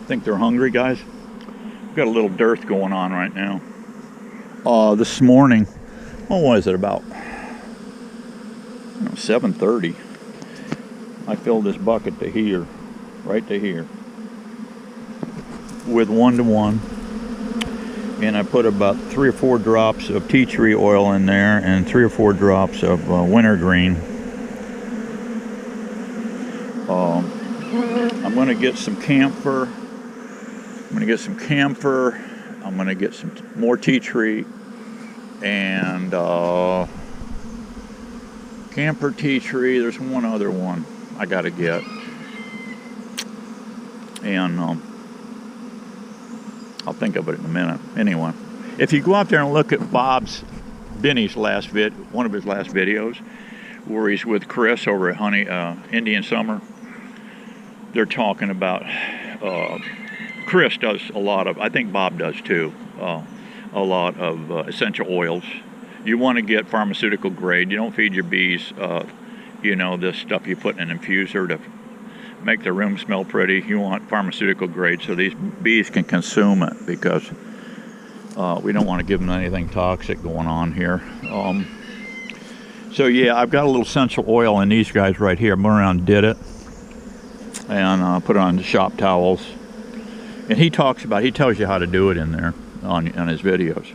Think they're hungry, guys? We've got a little dearth going on right now. This morning, what was it, about 7:30, I filled this bucket to here, right to here, with 1-to-1, and I put about 3 or 4 drops of tea tree oil in there and 3 or 4 drops of wintergreen. I'm going to get some camphor. I'm going to get some more tea tree and camphor, tea tree. There's one other one I got to get. And I'll think of it in a minute. Anyway, if you go out there and look at Benny's last one of his last videos, where he's with Chris over at Indian Summer, they're talking about, Chris does a lot of, I think Bob does too, a lot of essential oils. You want to get pharmaceutical grade. You don't feed your bees, this stuff you put in an infuser to make the room smell pretty. You want pharmaceutical grade so these bees can consume it, because we don't want to give them anything toxic going on here. So yeah, I've got a little essential oil in these guys right here. I went around and did it, and put it on the shop towels. And he tells you how to do it in there on his videos.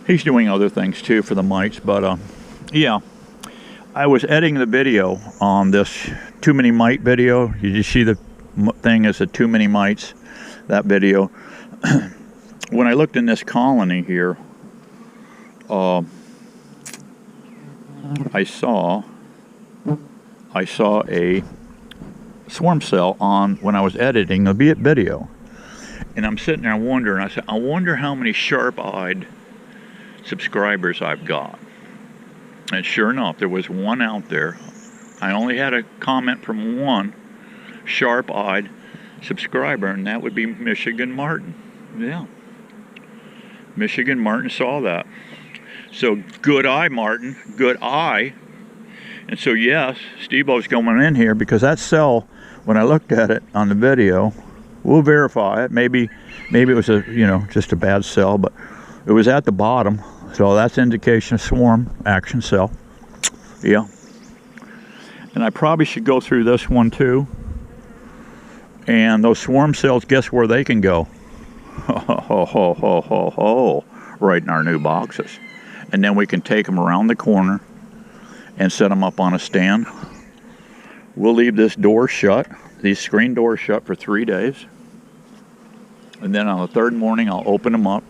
He's doing other things too for the mites, but yeah. I was editing the video on this too many mite video. You just see the thing as a too many mites, that video. When I looked in this colony here, I saw a swarm cell when I was editing the video, and I'm sitting there wondering. I said, I wonder how many sharp-eyed subscribers I've got. And sure enough, there was one out there. I only had a comment from one sharp-eyed subscriber, and that would be Michigan Martin. Yeah, Michigan Martin saw that. So good eye, Martin, good eye. And so yes, Steve-O's going in here, because that cell, when I looked at it on the video, we'll verify it. Maybe it was just a bad cell, but it was at the bottom. So that's indication of swarm action cell. Yeah. And I probably should go through this one too. And those swarm cells, guess where they can go? Right in our new boxes. And then we can take them around the corner and set them up on a stand. We'll leave this door shut, these screen doors shut, for 3 days. And then on the 3rd morning, I'll open them up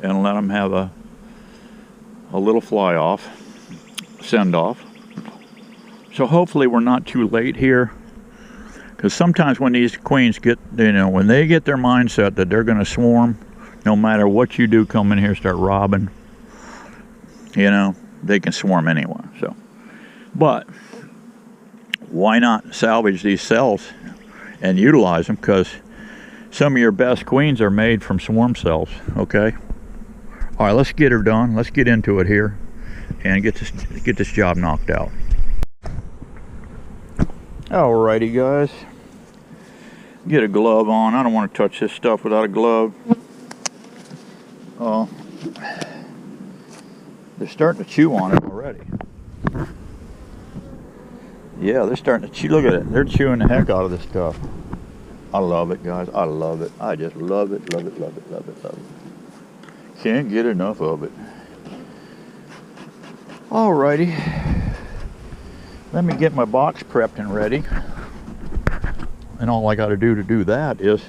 and let them have a little send off. So hopefully we're not too late here, because sometimes when these queens get, when they get their mindset that they're going to swarm, no matter what you do, come in here, start robbing, they can swarm anyway. So, but why not salvage these cells and utilize them? Because some of your best queens are made from swarm cells. Okay. All right, let's get her done. Let's get into it here and get this job knocked out. Alrighty, guys. Get a glove on. I don't want to touch this stuff without a glove. They're starting to chew on it already. Yeah, they're starting to chew. Look at it. They're chewing the heck out of this stuff. I love it, guys. I love it. I just love it, love it, love it, love it, love it. Can't get enough of it. Alrighty. Let me get my box prepped and ready. And all I got to do that is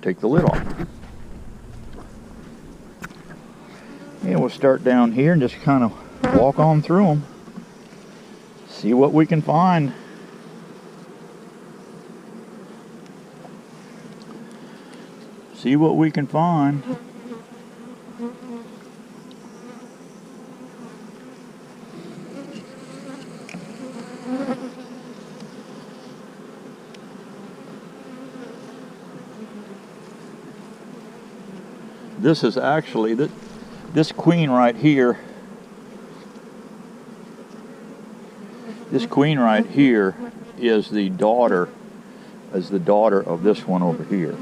take the lid off. And we'll start down here and just kind of walk on through them. See what we can find. See what we can find. This is actually, this queen right here, this queen right here is the daughter as the daughter of this one over here.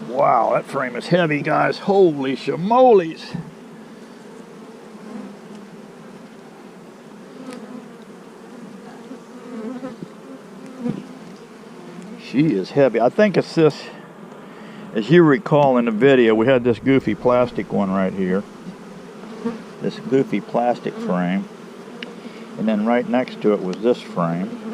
Wow, that frame is heavy, guys. Holy shamoles. She is heavy. I think it's this, as you recall in the video, we had this goofy plastic one right here. This goofy plastic frame. And then right next to it was this frame.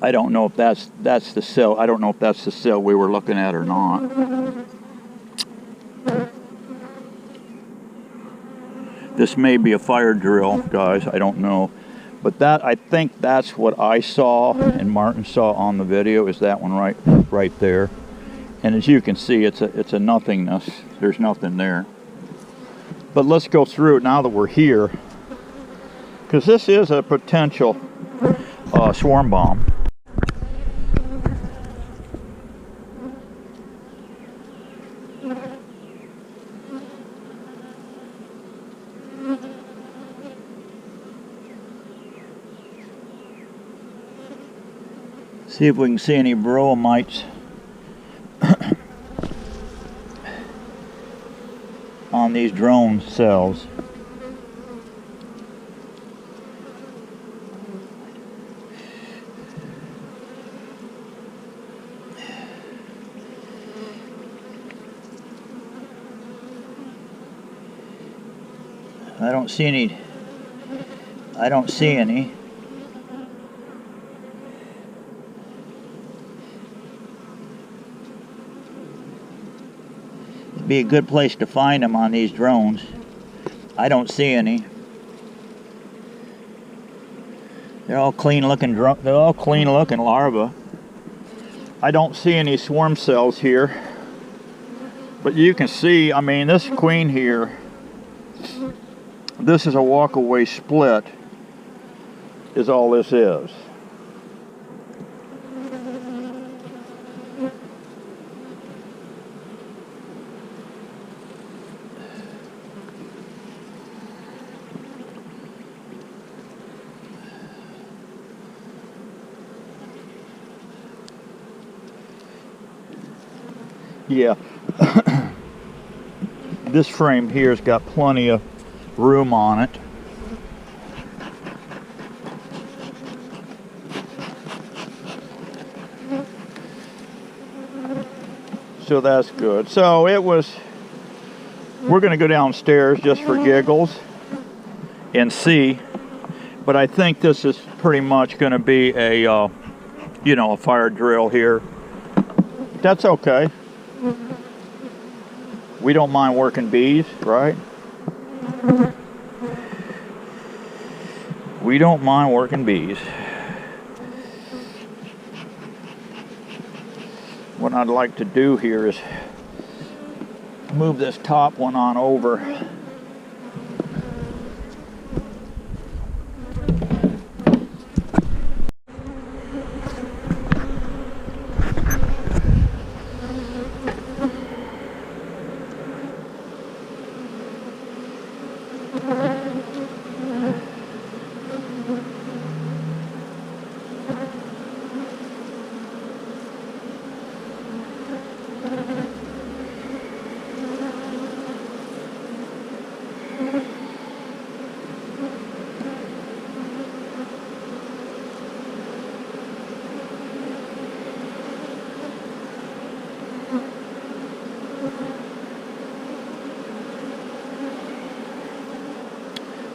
I don't know if that's the cell. I don't know if that's the cell we were looking at or not. This may be a fire drill, guys. I don't know. But that, I think that's what I saw and Martin saw on the video, is that one right there. And as you can see, it's a nothingness. There's nothing there. But let's go through it now that we're here, because this is a potential swarm bomb. See if we can see any varroa mites on these drone cells. I don't see any. I don't see any. Be a good place to find them on these drones. I don't see any. They're all clean looking larvae. I don't see any swarm cells here. But you can see, I mean, this queen here, this is a walk-away split, is all this is. Yeah, this frame here has got plenty of room on it. So that's good. So it was, we're going to go downstairs just for giggles and see, but I think this is pretty much going to be a, you know, a fire drill here. That's okay. We don't mind working bees, right? We don't mind working bees. What I'd like to do here is move this top one on over.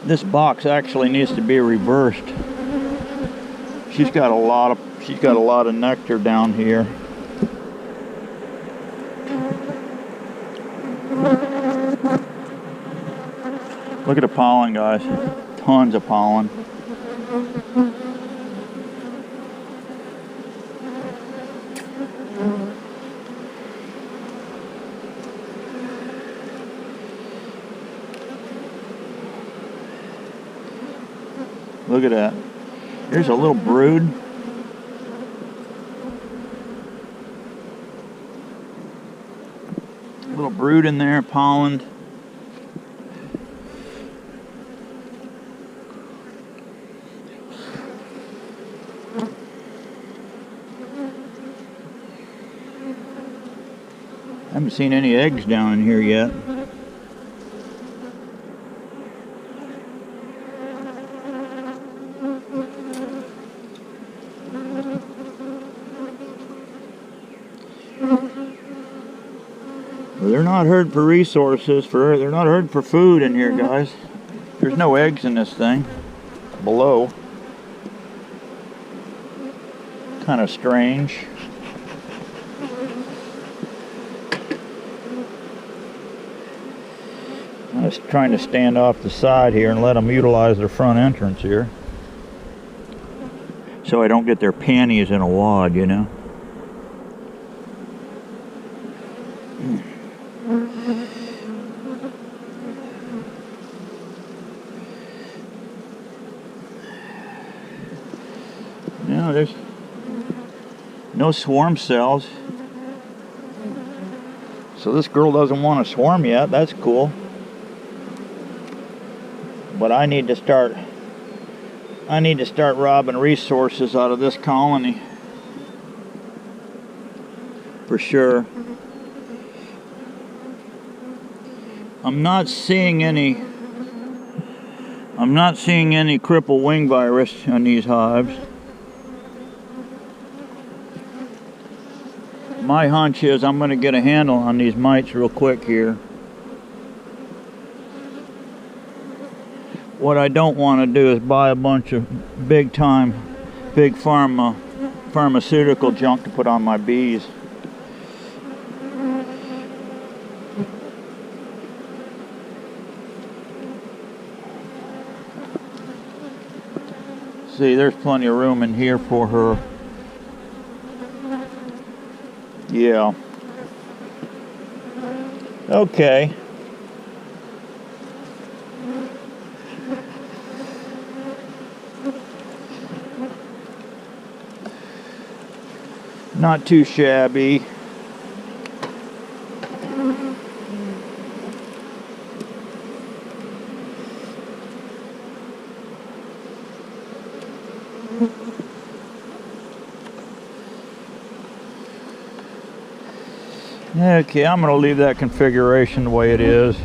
This box actually needs to be reversed. She's got a lot of nectar down here. Look at the pollen, guys. Tons of pollen. Look at that. Here's a little brood. Little brood in there, pollen. I haven't seen any eggs down in here yet. They're not hurting for resources, they're not hurting for food in here, guys. There's no eggs in this thing below. Kind of strange. I was trying to stand off the side here and let them utilize their front entrance here, so I don't get their panties in a wad, you know. No, there's no swarm cells. So this girl doesn't want to swarm yet. That's cool. But I need to start robbing resources out of this colony. For sure. I'm not seeing any cripple wing virus on these hives. My hunch is I'm going to get a handle on these mites real quick here. What I don't want to do is buy a bunch of big pharmaceutical junk to put on my bees. See, there's plenty of room in here for her. Yeah. Okay. Not too shabby. Okay, I'm going to leave that configuration the way it is.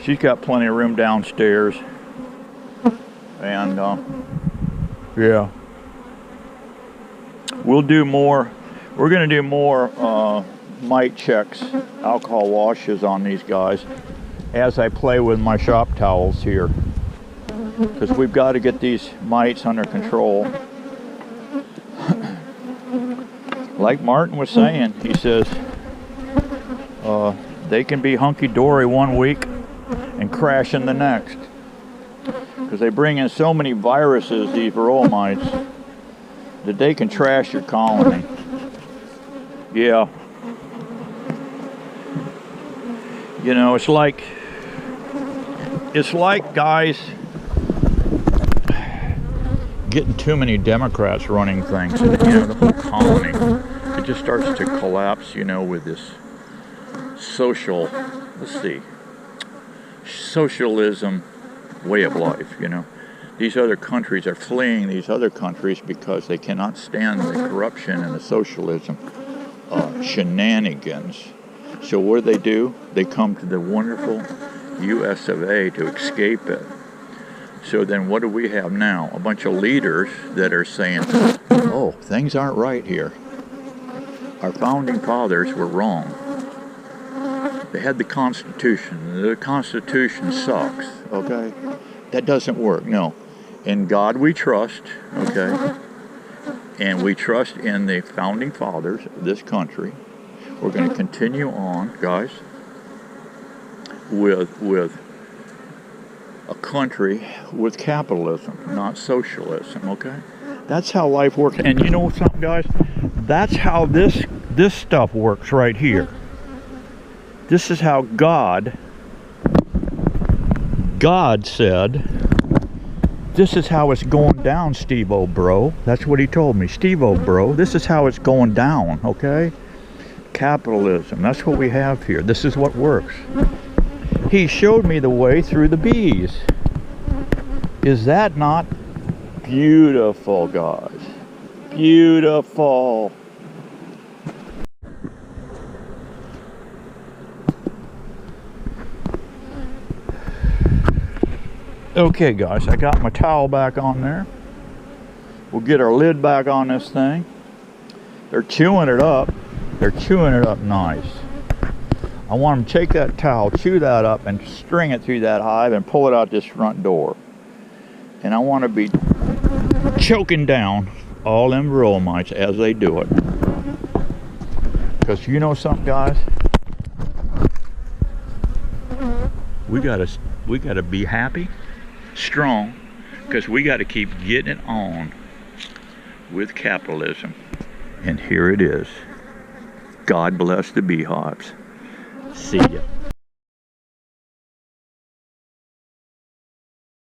She's got plenty of room downstairs. And, yeah. We'll do more. We're going to do more mite checks, alcohol washes on these guys as I play with my shop towels here. Because we've got to get these mites under control. Like Martin was saying, he says, they can be hunky-dory one week and crash in the next. Because they bring in so many viruses, these varroa mites, that they can trash your colony. Yeah. You know, it's like guys getting too many Democrats running things. And, you know, the whole colony, it just starts to collapse, you know, with this socialism way of life, you know. These other countries are fleeing these other countries because they cannot stand the corruption and the socialism shenanigans. So what do? They come to the wonderful US of A to escape it. So then what do we have now? A bunch of leaders that are saying, oh, things aren't right here. Our founding fathers were wrong. They had the Constitution. The Constitution sucks, okay? That doesn't work, no. In God we trust, okay? And we trust in the founding fathers of this country. We're going to continue on, guys, with a country with capitalism, not socialism, okay? That's how life works. And you know something, guys? That's how this stuff works right here. This is how God said, this is how it's going down, Steve-O bro. That's what he told me. Steve-O bro, this is how it's going down, okay? Capitalism, that's what we have here. This is what works. He showed me the way through the bees. Is that not beautiful, guys? Beautiful. Okay, guys, I got my towel back on there. We'll get our lid back on this thing. They're chewing it up. They're chewing it up nice. I want them to take that towel, chew that up, and string it through that hive and pull it out this front door. And I want to be choking down all them varroa mites as they do it. Because you know something, guys? We gotta be happy, strong, because we got to keep getting it on with capitalism. And here it is. God bless the beehives. See ya.